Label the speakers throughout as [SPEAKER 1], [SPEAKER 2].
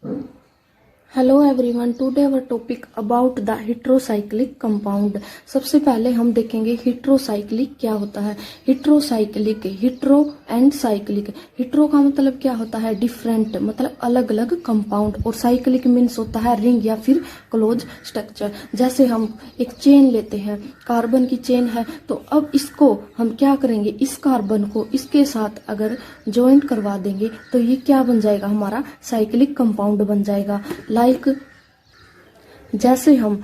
[SPEAKER 1] Hello everyone, today our topic about the heterocyclic compound. सबसे पहले हम देखेंगे हेट्रोसाइक्लिक क्या होता है। Heterocyclic, hetero and cyclic. Hetero का मतलब क्या होता है, डिफरेंट, मतलब अलग अलग कंपाउंड, और साइक्लिक मीन्स होता है रिंग या फिर क्लोज स्ट्रक्चर। जैसे हम एक चेन लेते हैं, कार्बन की चेन है, तो अब इसको हम क्या करेंगे, इस कार्बन को इसके साथ अगर ज्वाइंट करवा देंगे तो ये क्या बन जाएगा, हमारा साइक्लिक कंपाउंड बन जाएगा। जैसे हम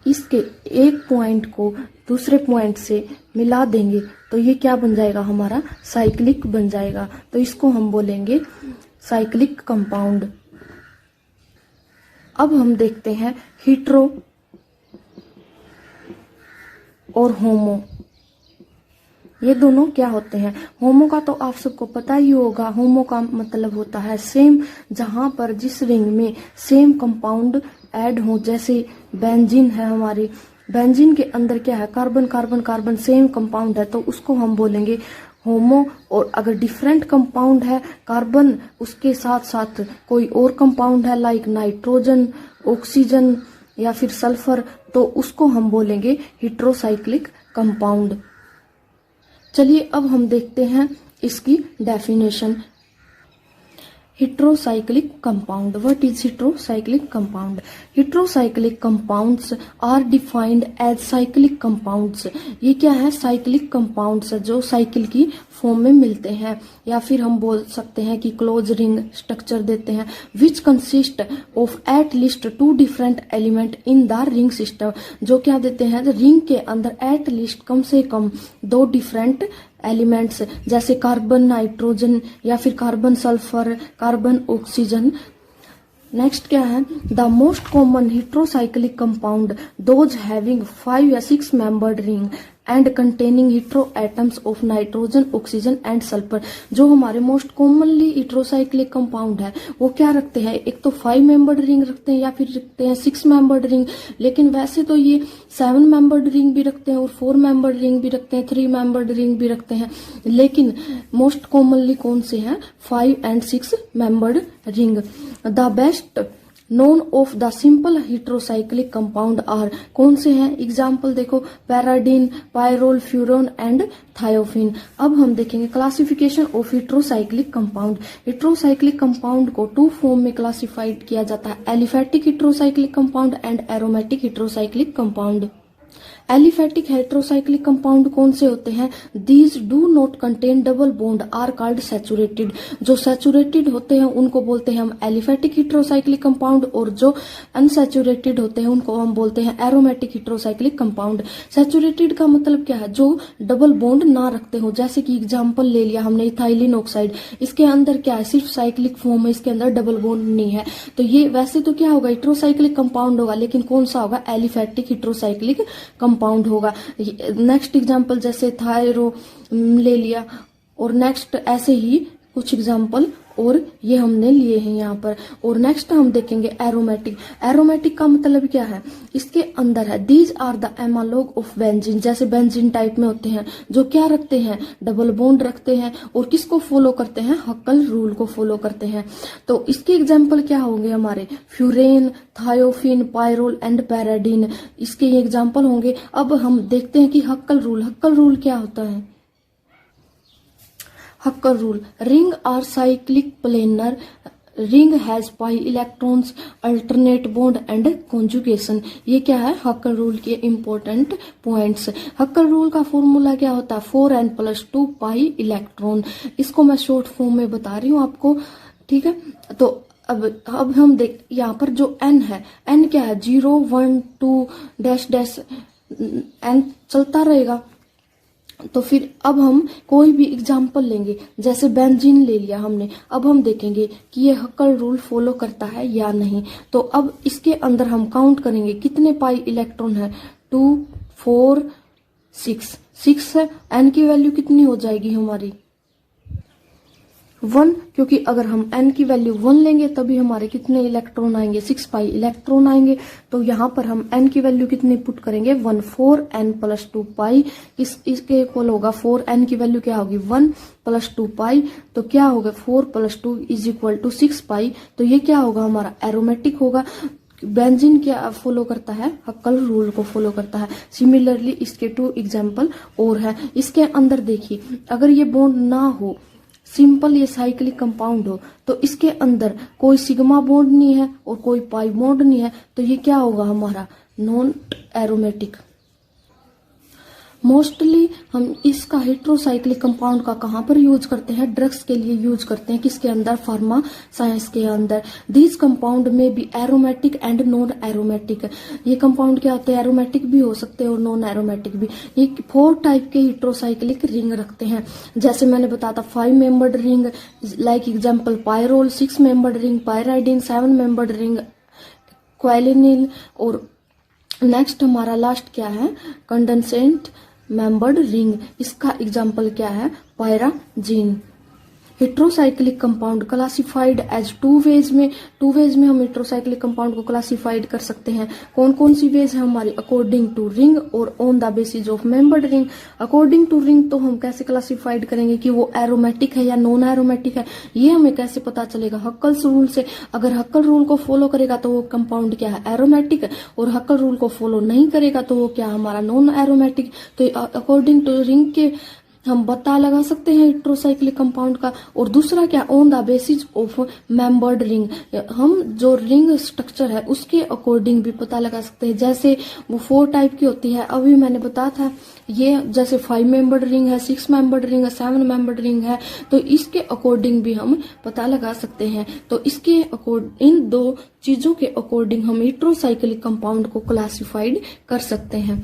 [SPEAKER 1] इसके एक पॉइंट को दूसरे पॉइंट से मिला देंगे तो ये क्या बन जाएगा, हमारा साइक्लिक बन जाएगा। तो इसको हम बोलेंगे साइक्लिक कंपाउंड। अब हम देखते हैं हेट्रो और होमो, ये दोनों क्या होते हैं। होमो का तो आप सबको पता ही होगा। होमो का मतलब होता है सेम, जहां पर जिस रिंग में सेम कंपाउंड ऐड हो। जैसे बेंजीन है हमारी, बेंजीन के अंदर क्या है, carbon carbon carbon same compound है, तो उसको हम बोलेंगे होमो। और अगर डिफरेंट कंपाउंड है, कार्बन उसके साथ साथ कोई और कंपाउंड है लाइक नाइट्रोजन, ऑक्सीजन या फिर सल्फर, तो उसको हम बोलेंगे हेट्रोसाइक्लिक कंपाउंड। चलिए अब हम देखते हैं इसकी definition. Heterocyclic compound, what is heterocyclic compound. Heterocyclic compounds are defined as cyclic compounds. ये क्या है, साइक्लिक कंपाउंड्स जो साइकिल की फॉर्म में मिलते हैं, या फिर हम बोल सकते हैं कि क्लोज रिंग स्ट्रक्चर देते हैं, which consist of at least 2 different element in the ring system. जो क्या देते हैं, रिंग के अंदर एट लीस्ट कम से कम 2 डिफरेंट एलिमेंट्स, जैसे कार्बन नाइट्रोजन या फिर carbon sulphur, carbon oxygen. Next क्या है, the most common heterocyclic compound those having 5 या 6 membered ring and containing hetero atoms of nitrogen, oxygen and sulphur. जो हमारे मोस्ट कॉमनली हेट्रोसाइक्लिक कंपाउंड है वो क्या रखते हैं, एक तो 5 मेंबर्ड रिंग रखते हैं या फिर रखते हैं 6 मेंबर्ड रिंग। लेकिन वैसे तो ये 7 मेंबर्ड रिंग भी रखते हैं और 4 मेंबर्ड रिंग भी रखते हैं, 3 मेंबर्ड रिंग भी रखते हैं। लेकिन मोस्ट कॉमनली कौन से हैं, 5 and 6 membered ring. The best known of the simple heterocyclic compound are, कौन से हैं, एग्जाम्पल देखो, pyridine, pyrrole, furan and thiophene. अब हम देखेंगे classification of heterocyclic compound. Heterocyclic compound को 2 फॉर्म में क्लासिफाइड किया जाता है, aliphatic heterocyclic compound and aromatic heterocyclic compound. Aliphatic heterocyclic compound कौन से होते हैं, these do not contain double bond are called saturated. जो सैचुरेटेड होते हैं उनको बोलते हैं हम एलिफेटिक हेट्रोसाइक्लिक कंपाउंड, और जो अनसैचुरेटेड होते हैं उनको हम बोलते हैं एरोमेटिक हेट्रोसाइक्लिक कंपाउंड। सैचुरेटेड का मतलब क्या है, जो डबल बॉन्ड ना रखते हो। जैसे कि एग्जांपल ले लिया हमने इथाइलिन ऑक्साइड, इसके अंदर क्या है, सिर्फ साइक्लिक फॉर्म है, इसके अंदर डबल बॉन्ड नहीं है। तो ये वैसे तो क्या होगा, हेट्रोसाइक्लिक कंपाउंड होगा, लेकिन कौन सा होगा, एलिफेटिक हेट्रोसाइक्लिक कंपाउंड होगा। नेक्स्ट एग्जांपल जैसे थायरो ले लिया, और नेक्स्ट ऐसे ही कुछ एग्जांपल और ये हमने लिए हैं यहाँ पर। और नेक्स्ट हम देखेंगे एरोमेटिक। एरोमेटिक का मतलब क्या है, इसके अंदर है these are the analogue of benzene, जैसे बेंजीन टाइप में होते हैं, जो क्या रखते हैं, डबल बॉन्ड रखते हैं, और किसको फॉलो करते हैं, हक्कल रूल को फॉलो करते हैं। तो इसके एग्जाम्पल क्या होंगे हमारे, फ्यूरेन, थायोफिन, पायरोल एंड पैराडीन, इसके ये एग्जाम्पल होंगे। अब हम देखते हैं कि हक्कल रूल, हक्कल रूल क्या होता है। Huckel rule, ring are cyclic planar, ring has pi electrons, alternate bond and conjugation. ये क्या है, हक्कल रूल के इंपॉर्टेंट पॉइंट्स। हक्कल रूल का फॉर्मूला क्या होता है, 4n+2 पाई इलेक्ट्रॉन। इसको मैं शॉर्ट फॉर्म में बता रही हूँ आपको, ठीक है। तो अब हम देख, यहाँ पर जो n है, n क्या है, 0 1 2 डैश डैश n चलता रहेगा। तो फिर अब हम कोई भी एग्जाम्पल लेंगे, जैसे बेंजीन ले लिया हमने, अब हम देखेंगे कि ये हक्कल रूल फॉलो करता है या नहीं। तो अब इसके अंदर हम काउंट करेंगे कितने पाई इलेक्ट्रॉन है, 2 4 6 है। एन की वैल्यू कितनी हो जाएगी हमारी, 1, क्योंकि अगर हम n की वैल्यू 1 लेंगे तभी हमारे कितने इलेक्ट्रॉन आएंगे, 6 पाई इलेक्ट्रॉन आएंगे। तो यहाँ पर हम n की वैल्यू कितनी पुट करेंगे, 1, 4n + 2 पाई, इसके इक्वल होगा 4n की वैल्यू क्या होगी, 1 + 2 पाई, तो क्या होगा 4 + 2 = 6 पाई। तो ये क्या होगा, हमारा एरोमेटिक होगा। बेंजीन क्या फॉलो करता है, हक्कल रूल को फॉलो करता है। सिमिलरली इसके 2 एग्जाम्पल और है। इसके अंदर देखिए, अगर ये बॉन्ड ना हो, सिंपल ये साइक्लिक कंपाउंड हो, तो इसके अंदर कोई सिग्मा बॉन्ड नहीं है और कोई पाई बॉन्ड नहीं है, तो ये क्या होगा, हमारा नॉन एरोमेटिक। मोस्टली हम इसका हेट्रोसाइक्लिक कंपाउंड का कहाँ पर यूज करते हैं, ड्रग्स के लिए यूज करते हैं, किसके अंदर, फार्मा साइंस के अंदर। दिस कंपाउंड में भी एरोमेटिक एंड नॉन एरोमेटिक। ये कंपाउंड क्या होते हैं, एरोमेटिक भी हो सकते हैं और नॉन एरोमेटिक भी। ये 4 टाइप के हेट्रोसाइक्लिक रिंग रखते हैं। जैसे मैंने बताया था 5 membered ring, like example pyrrole, 6 membered ring pyridine, 7 membered ring quinoline, और नेक्स्ट हमारा लास्ट क्या है, कंडेंसेंट मेंबर्ड रिंग। इसका एग्जाम्पल क्या है, pyrazine. Heterocyclic compound classified as 2 ways में। 2 वेज में हम हेट्रोसाइक्लिक कंपाउंड को क्लासिफाइड कर सकते हैं। कौन कौन सी वेज है हमारी, अकॉर्डिंग टू रिंग और on the basis of membered ring. According to ring तो हम कैसे क्लासिफाइड करेंगे कि वो एरोमेटिक है या नॉन एरोमेटिक है, ये हमें कैसे पता चलेगा, हक्कल्स रूल से। अगर हक्कल रूल को फॉलो करेगा तो वो कंपाउंड क्या है, एरोमेटिक, और हक्कल रूल को फॉलो नहीं करेगा तो वो क्या हमारा नॉन एरोमेटिक। तो अकॉर्डिंग टू रिंग के हम पता लगा सकते हैं हेट्रोसाइक्लिक कंपाउंड का। और दूसरा क्या, on the basis of membered ring, हम जो रिंग स्ट्रक्चर है उसके अकॉर्डिंग भी पता लगा सकते हैं। जैसे वो 4 टाइप की होती है, अभी मैंने बताया था, ये जैसे 5 मेंबर्ड रिंग है, 6 मेंबर्ड रिंग है, 7 मेंबर्ड रिंग है, तो इसके अकॉर्डिंग भी हम पता लगा सकते हैं। तो इसके इन 2 चीजों के अकॉर्डिंग हम हेट्रोसाइक्लिक कंपाउंड को क्लासिफाइड कर सकते हैं।